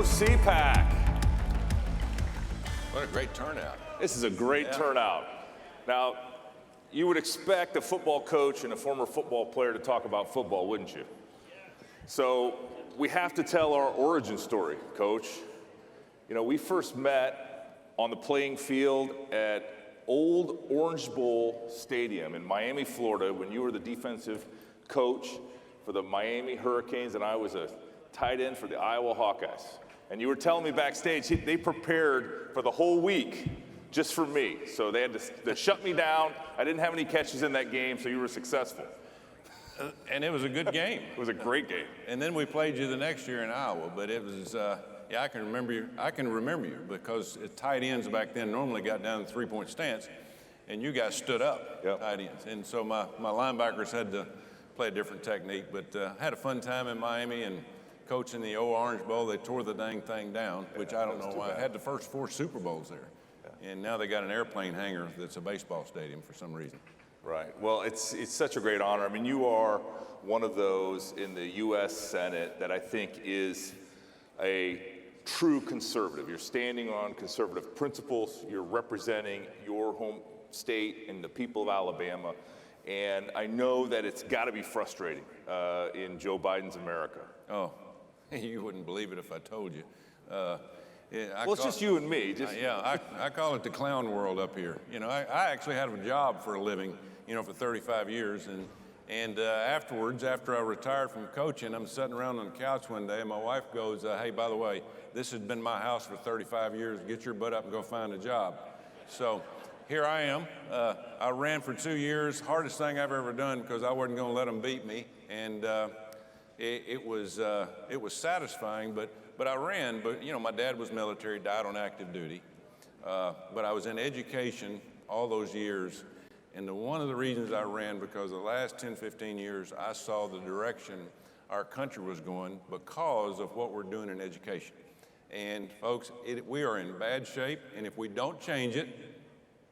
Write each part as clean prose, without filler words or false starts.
Go Cpac. What a great turnout. This is a great turnout. Now, you would expect a football coach and a former football player to talk about football, wouldn't you? So we have to tell our origin story, Coach. You know, we first met on the playing field at Old Orange Bowl Stadium in Miami, Florida, when you were the defensive coach for the Miami Hurricanes and I was a tight end for the Iowa Hawkeyes. And you were telling me backstage, they prepared for the whole week just for me. So they had to shut me down. I didn't have any catches in that game, so you were successful. And it was a good game. It was a great game. And then we played you the next year in Iowa, but it was, I can remember you because tight ends back then normally got down in the three-point stance, and you guys stood up, tight ends. And so my linebackers had to play a different technique, but had a fun time in Miami and coaching the old Orange Bowl. They tore the dang thing down, which I don't know why. Had the first 4 Super Bowls there. Yeah. And now they got an airplane hangar that's a baseball stadium for some reason. Right. Well, it's such a great honor. I mean, you are one of those in the U.S. Senate that I think is a true conservative. You're standing on conservative principles. You're representing your home state and the people of Alabama. And I know that it's got to be frustrating in Joe Biden's America. Oh, you wouldn't believe it if I told you. It's just you and me. I call it the clown world up here. You know, I actually had a job for a living, you know, for 35 years. And afterwards, after I retired from coaching, I'm sitting around on the couch one day, and my wife goes, hey, by the way, this has been my house for 35 years. Get your butt up and go find a job. So here I am. I ran for 2 years, hardest thing I've ever done because I wasn't going to let them beat me. And it was satisfying, but I ran. But, you know, my dad was military, died on active duty. But I was in education all those years. And one of the reasons I ran, because the last 10, 15 years, I saw the direction our country was going because of what we're doing in education. And folks, we are in bad shape, and if we don't change it,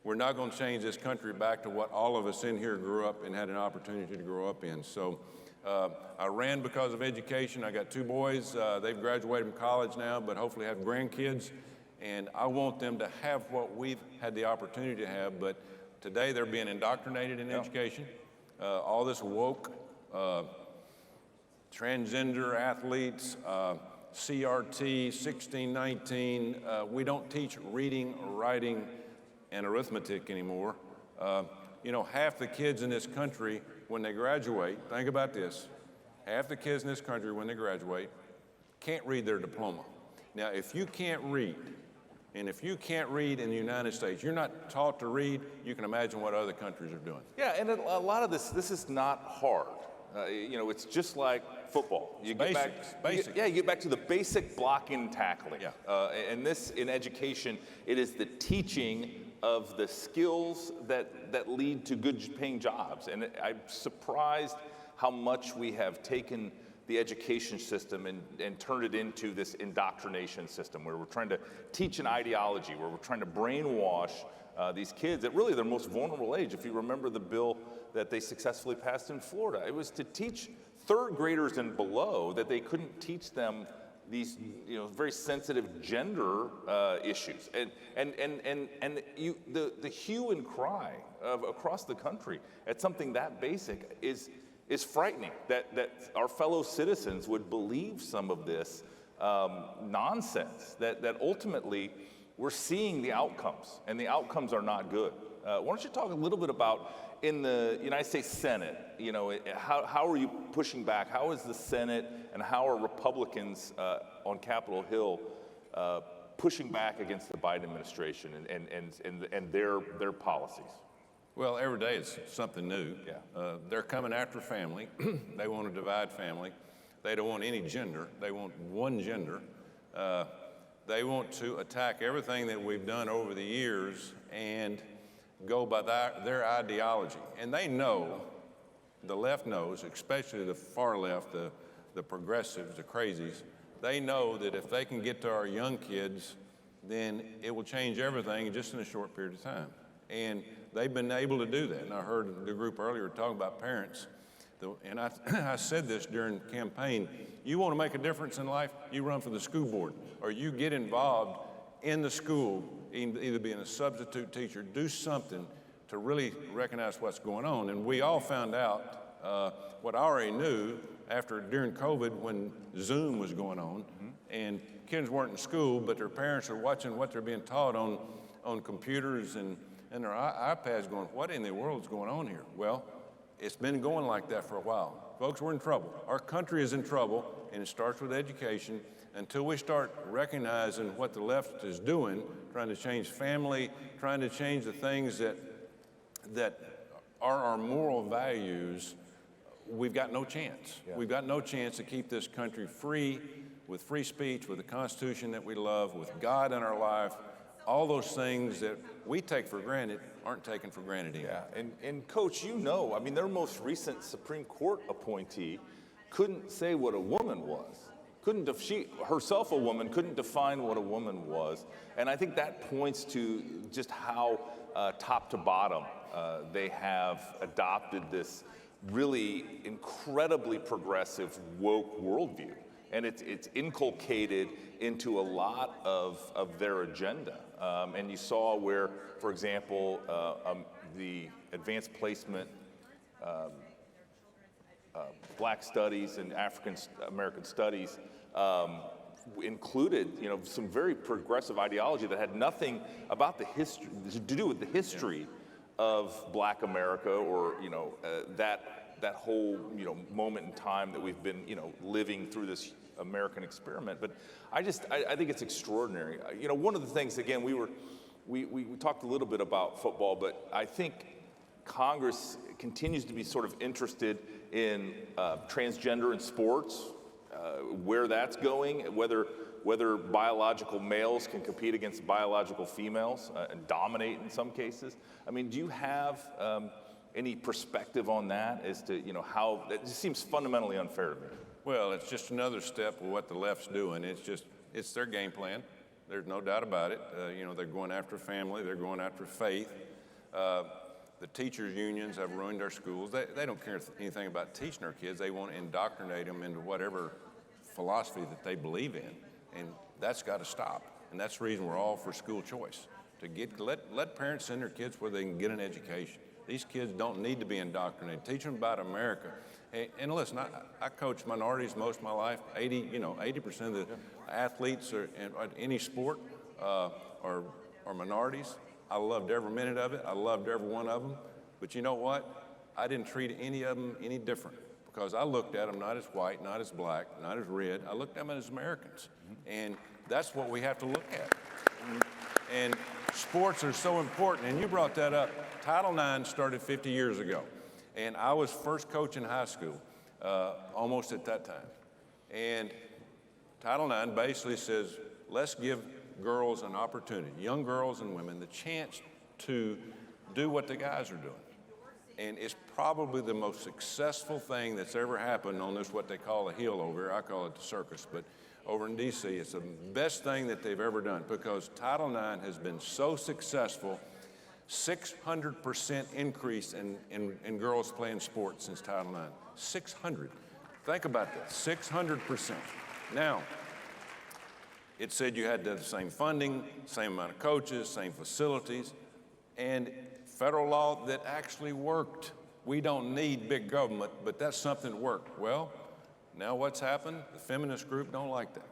we're not going to change this country back to what all of us in here grew up and had an opportunity to grow up in. So I ran because of education. I got 2 boys. They've graduated from college now, but hopefully have grandkids. And I want them to have what we've had the opportunity to have, but today they're being indoctrinated in education. All this woke, transgender athletes, CRT, 1619. We don't teach reading, writing, and arithmetic anymore. You know, half the kids in this country, when they graduate, think about this, half the kids in this country, when they graduate, can't read their diploma. Now, if you can't read, and if you can't read in the United States, you're not taught to read, you can imagine what other countries are doing. Yeah, and a lot of this is not hard. You know, it's just like football. You get basics. You get back to the basic blocking and tackling. Yeah. And this, in education, it is the teaching of the skills that lead to good paying jobs. And I'm surprised how much we have taken the education system and turned it into this indoctrination system where we're trying to teach an ideology, where we're trying to brainwash these kids at really their most vulnerable age. If you remember the bill that they successfully passed in Florida, it was to teach 3rd graders and below that they couldn't teach them these, you know, very sensitive gender issues. And the hue and cry of across the country at something that basic is frightening, that our fellow citizens would believe some of this nonsense, that ultimately we're seeing the outcomes, and the outcomes are not good. Why don't you talk a little bit about, in the United States Senate, you know, how are you pushing back? How is the Senate and how are Republicans on Capitol Hill pushing back against the Biden administration and their policies? Well, every day it's something new. Yeah. They're coming after family. They want to divide family. They don't want any gender. They want one gender. They want to attack everything that we've done over the years and go by their ideology. And they know, the left knows, especially the far left, the progressives, the crazies, they know that if they can get to our young kids, then it will change everything just in a short period of time. And they've been able to do that. And I heard the group earlier talking about parents. And I said this during the campaign, you want to make a difference in life, you run for the school board, or you get involved in the school, either being a substitute teacher, do something to really recognize what's going on. And we all found out what I already knew during COVID when Zoom was going on, and kids weren't in school, but their parents are watching what they're being taught on computers and their iPads going, what in the world is going on here? Well, it's been going like that for a while. Folks, we're in trouble. Our country is in trouble, and it starts with education. Until we start recognizing what the left is doing, trying to change family, trying to change the things that are our moral values, we've got no chance. Yeah. We've got no chance to keep this country free, with free speech, with the Constitution that we love, with God in our life. All those things that we take for granted aren't taken for granted anymore. Yeah, and Coach, you know, I mean, their most recent Supreme Court appointee couldn't say what a woman was. She herself a woman, couldn't define what a woman was. And I think that points to just how top to bottom they have adopted this really incredibly progressive woke worldview. And it's inculcated into a lot of their agenda. And you saw where, for example, the advanced placement Black studies and African American studies included, you know, some very progressive ideology that had nothing about the history to do with the history of Black America, or you know, that whole, you know, moment in time that we've been, you know, living through this American experiment. But I think it's extraordinary. You know, one of the things, again, we talked a little bit about football, but I think Congress continues to be sort of interested in transgender in sports, where that's going, whether biological males can compete against biological females and dominate in some cases. I mean, do you have any perspective on that as to, you know, how it just seems fundamentally unfair to me? Well, it's just another step of what the left's doing. It's their game plan. There's no doubt about it. You know, they're going after family. They're going after faith. The teachers' unions have ruined our schools. They don't care anything about teaching our kids. They want to indoctrinate them into whatever philosophy that they believe in, and that's got to stop. And that's the reason we're all for school choice, to let parents send their kids where they can get an education. These kids don't need to be indoctrinated. Teach them about America. And listen, I coach minorities most of my life. 80% of the athletes in any sport are minorities. I loved every minute of it. I loved every one of them. But you know what? I didn't treat any of them any different, because I looked at them not as white, not as black, not as red. I looked at them as Americans. And that's what we have to look at. And sports are so important. And you brought that up. Title IX started 50 years ago. And I was first coach in high school, almost at that time. And Title IX basically says, let's give girls an opportunity, young girls and women, the chance to do what the guys are doing. And it's probably the most successful thing that's ever happened on this, what they call a hill over here. I call it the circus, but over in D.C., it's the best thing that they've ever done, because Title IX has been so successful. 600% increase in girls playing sports since Title IX. 600. Think about that, 600%. Now, it said you had to have the same funding, same amount of coaches, same facilities, and federal law that actually worked. We don't need big government, but that's something that worked. Well, now what's happened? The feminist group don't like that.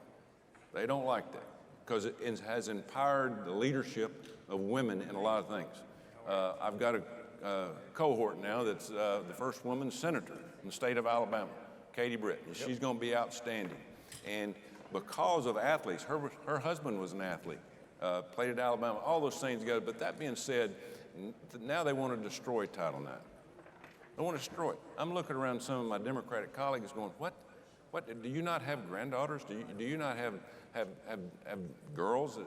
They don't like that, because it has empowered the leadership of women in a lot of things. I've got a cohort now that's the first woman senator in the state of Alabama, Katie Britt, and she's going to be outstanding. And because of athletes, her husband was an athlete, played at Alabama, all those things together. But that being said, now they want to destroy Title IX. They want to destroy it. I'm looking around some of my Democratic colleagues going, what, do you not have granddaughters? Do you not have girls?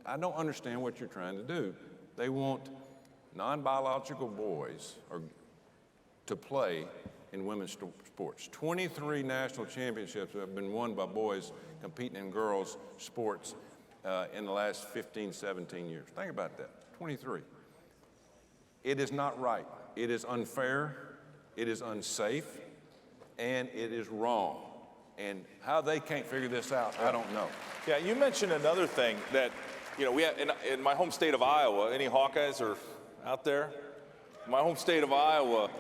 I don't understand what you're trying to do. They want non-biological boys to play in women's sports. 23 national championships have been won by boys competing in girls' sports in the last 15, 17 years. Think about that, 23. It is not right. It is unfair. It is unsafe, and it is wrong. And how they can't figure this out, I don't know. Yeah, you mentioned another thing that, you know, we have in my home state of Iowa. Any Hawkeyes are out there? My home state of Iowa,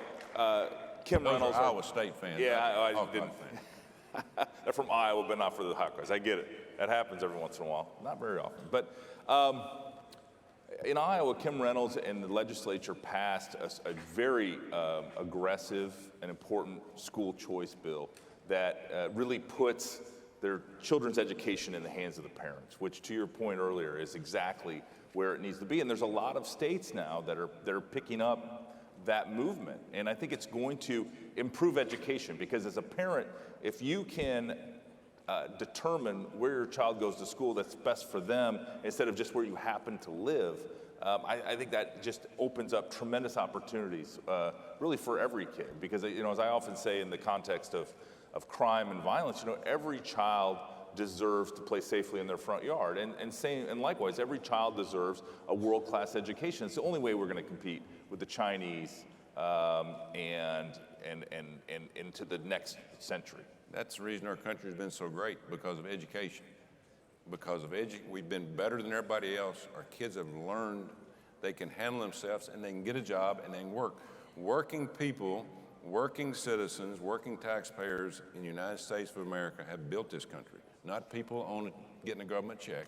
Kim Those Reynolds. are Iowa State fans. Yeah, I Hawkeye didn't. fans. They're from Iowa, but not for the Hawkeyes. I get it. That happens every once in a while. Not very often. But in Iowa, Kim Reynolds and the legislature passed a very aggressive and important school choice bill that really puts their children's education in the hands of the parents, which, to your point earlier, is exactly where it needs to be. And there's a lot of states now that are picking up that movement. And I think it's going to improve education, because as a parent, if you can determine where your child goes to school that's best for them instead of just where you happen to live, I think that just opens up tremendous opportunities really for every kid. Because, you know, as I often say in the context of crime and violence, you know, every child deserves to play safely in their front yard. And likewise, every child deserves a world-class education. It's the only way we're going to compete with the Chinese and into the next century. That's the reason our country has been so great, because of education. We've been better than everybody else. Our kids have learned they can handle themselves, and they can get a job, and they can work. Working people, working citizens, working taxpayers in the United States of America have built this country. Not people getting a government check.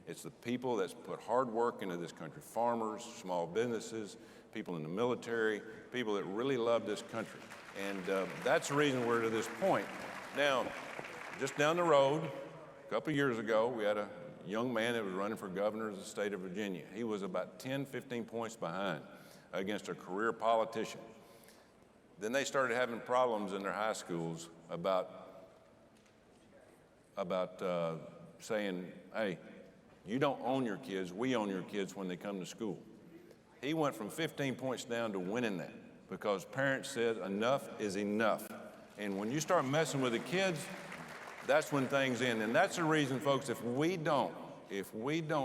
It's the people that's put hard work into this country. Farmers, small businesses, people in the military, people that really love this country. And that's the reason we're to this point. Now, just down the road, a couple of years ago, we had a young man that was running for governor of the state of Virginia. He was about 10, 15 points behind against a career politician. Then they started having problems in their high schools about saying, hey, you don't own your kids, we own your kids when they come to school. He went from 15 points down to winning that, because parents said enough is enough. And when you start messing with the kids, that's when things end. And that's the reason, folks, if we don't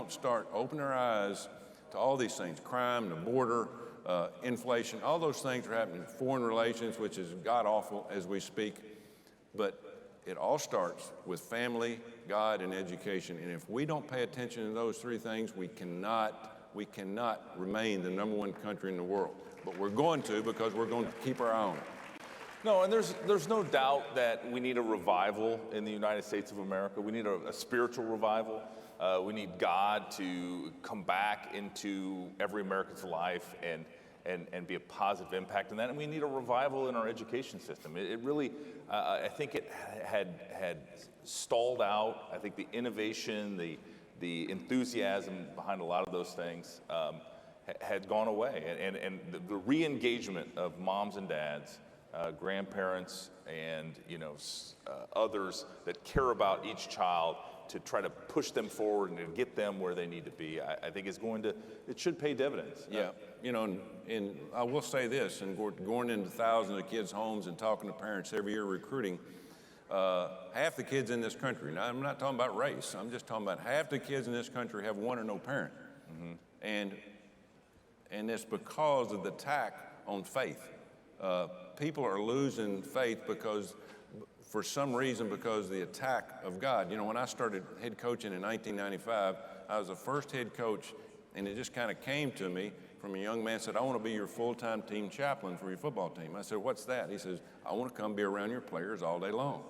start opening our eyes to all these things, crime, the border, inflation, all those things are happening. Foreign relations, which is god-awful as we speak. But it all starts with family, God, and education. And if we don't pay attention to those three things, we cannot remain the #1 country in the world. But we're going to, because we're going to keep our eye on it. No, and there's no doubt that we need a revival in the United States of America. We need a spiritual revival. We need God to come back into every American's life and be a positive impact in that. And we need a revival in our education system. It really, I think it had stalled out. I think the innovation, the enthusiasm behind a lot of those things had gone away. And the re-engagement of moms and dads, grandparents, and others that care about each child to try to push them forward and to get them where they need to be, I think it should pay dividends. Yeah, and I will say this, and going into thousands of kids' homes and talking to parents every year, recruiting, half the kids in this country, now I'm not talking about race, I'm just talking about half the kids in this country have one or no parent. Mm-hmm. And it's because of the attack on faith. People are losing faith for some reason, because of the attack of God. When I started head coaching in 1995, I was the first head coach, and it just kind of came to me from a young man said, I want to be your full-time team chaplain for your football team. I said, what's that? He says, I want to come be around your players all day long.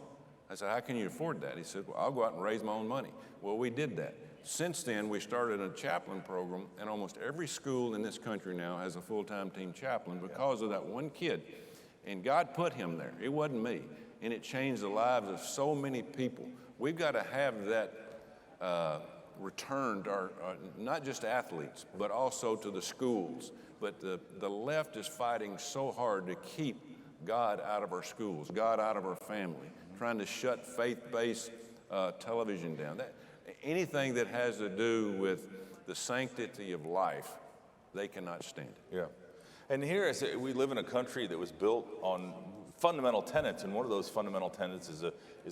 I said, how can you afford that? He said, well, I'll go out and raise my own money. Well, we did that. Since then, we started a chaplain program, and almost every school in this country now has a full-time team chaplain because of that one kid. And God put him there. It wasn't me. And it changed the lives of so many people. We've got to have that returned, not just athletes, but also to the schools. But the left is fighting so hard to keep God out of our schools, God out of our family, trying to shut faith-based television down. Anything that has to do with the sanctity of life, they cannot stand it. Yeah. And here, we live in a country that was built on fundamental tenets, and one of those fundamental tenets is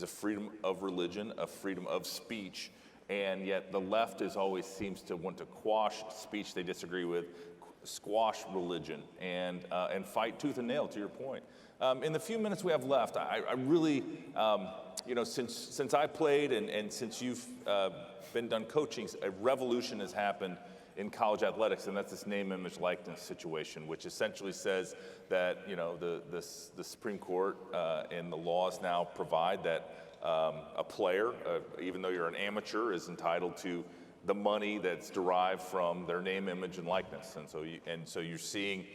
a freedom of religion, a freedom of speech, and yet the left always seems to want to quash speech they disagree with, squash religion and fight tooth and nail, to your point. In the few minutes we have left, I really, since I played and since you've been done coaching, a revolution has happened in college athletics, and that's this name, image, likeness situation, which essentially says that the Supreme Court and the laws now provide that a player, even though you're an amateur, is entitled to the money that's derived from their name, image, and likeness. And so you're seeing,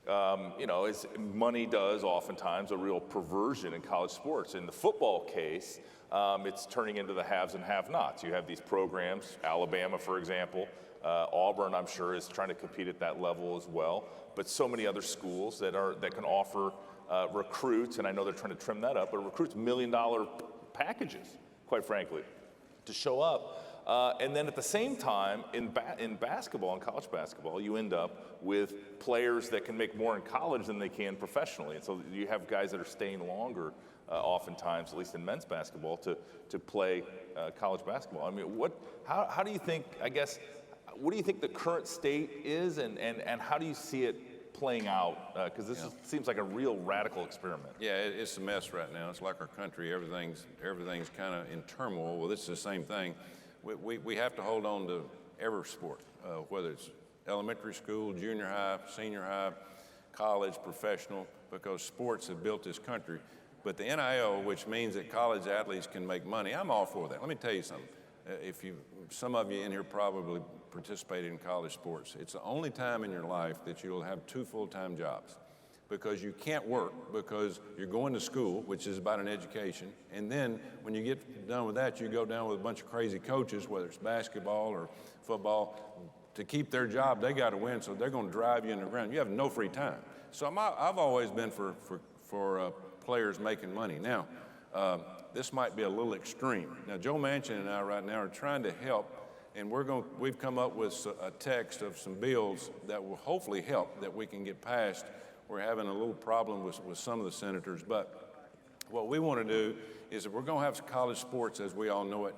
as money does oftentimes, a real perversion in college sports. In the football case, it's turning into the haves and have-nots. You have these programs, Alabama, for example. Auburn, I'm sure, is trying to compete at that level as well. But so many other schools that can offer recruits, and I know they're trying to trim that up, but recruits $1 million packages, quite frankly, to show up. And then at the same time, in basketball, in college basketball, you end up with players that can make more in college than they can professionally. And so you have guys that are staying longer, oftentimes, at least in men's basketball, to play college basketball. I mean, how do you think, what do you think the current state is, and how do you see it playing out? Because this seems like a real radical experiment. Yeah, it's a mess right now. It's like our country. Everything's kind of in turmoil. Well, this is the same thing. We have to hold on to every sport, whether it's elementary school, junior high, senior high, college, professional, because sports have built this country. But the NIL, which means that college athletes can make money, I'm all for that. Let me tell you something. Some of you in here probably participated in college sports. It's the only time in your life that you'll have 2 full-time jobs, because you can't work because you're going to school, which is about an education, and then when you get done with that, you go down with a bunch of crazy coaches, whether it's basketball or football. To keep their job, they got to win, so they're going to drive you in the ground. You have no free time. So I've always been for players making money. Now, this might be a little extreme. Now, Joe Manchin and I right now are trying to help, and we've come up with a text of some bills that will hopefully help, that we can get passed. We're having a little problem with some of the senators, but what we want to do is, if we're going to have college sports as we all know it,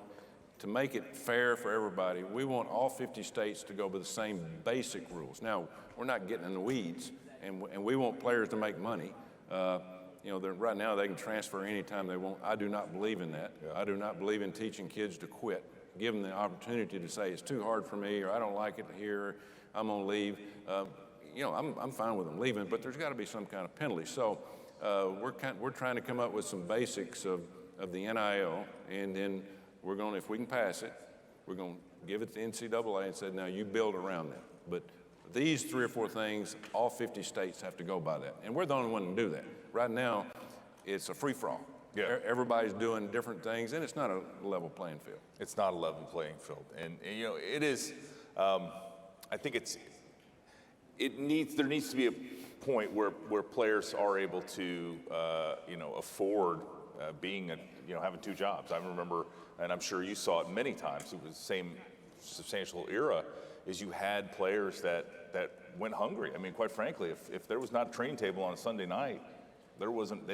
to make it fair for everybody, we want all 50 states to go by the same basic rules. Now, we're not getting in the weeds, and we want players to make money. Right now they can transfer anytime they want. I do not believe in that. Yeah. I do not believe in teaching kids to quit. Give them the opportunity to say, it's too hard for me, or I don't like it here, I'm going to leave. I'm fine with them leaving, but there's got to be some kind of penalty. So we're trying to come up with some basics of the NIL, and then we're going to, if we can pass it, we're going to give it to NCAA and say, now you build around that. But these 3 or 4 things, all 50 states have to go by that. And we're the only one to do that. Right now, it's a free-for-all. Yeah. Everybody's doing different things, and it's not a level playing field. It's not a level playing field. And it is, I think there needs to be a point where players are able to, afford having 2 jobs. I remember, and I'm sure you saw it many times, it was the same substantial era, is you had players that went hungry. I mean, quite frankly, if there was not a training table on a Sunday night, they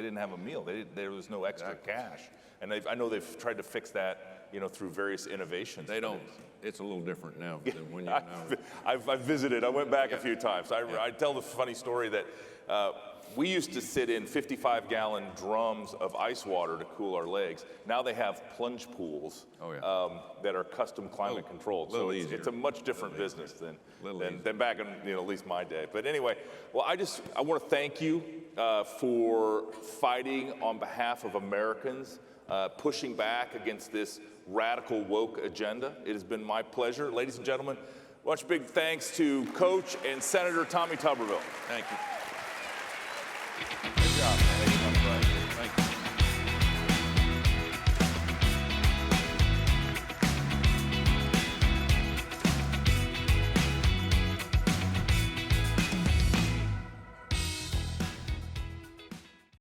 didn't have a meal. There was no extra cash. And I know they've tried to fix that, through various innovations. They don't. It's a little different now than when I've visited. I went back a few times. I tell the funny story that we used to sit in 55-gallon drums of ice water to cool our legs. Now they have plunge pools that are custom climate controlled. So it's a much different business than back in at least my day. But anyway, well, I want to thank you for fighting on behalf of Americans, pushing back against this radical woke agenda. It has been my pleasure. Ladies and gentlemen, much big thanks to Coach and Senator Tommy Tuberville. Thank you. Good job.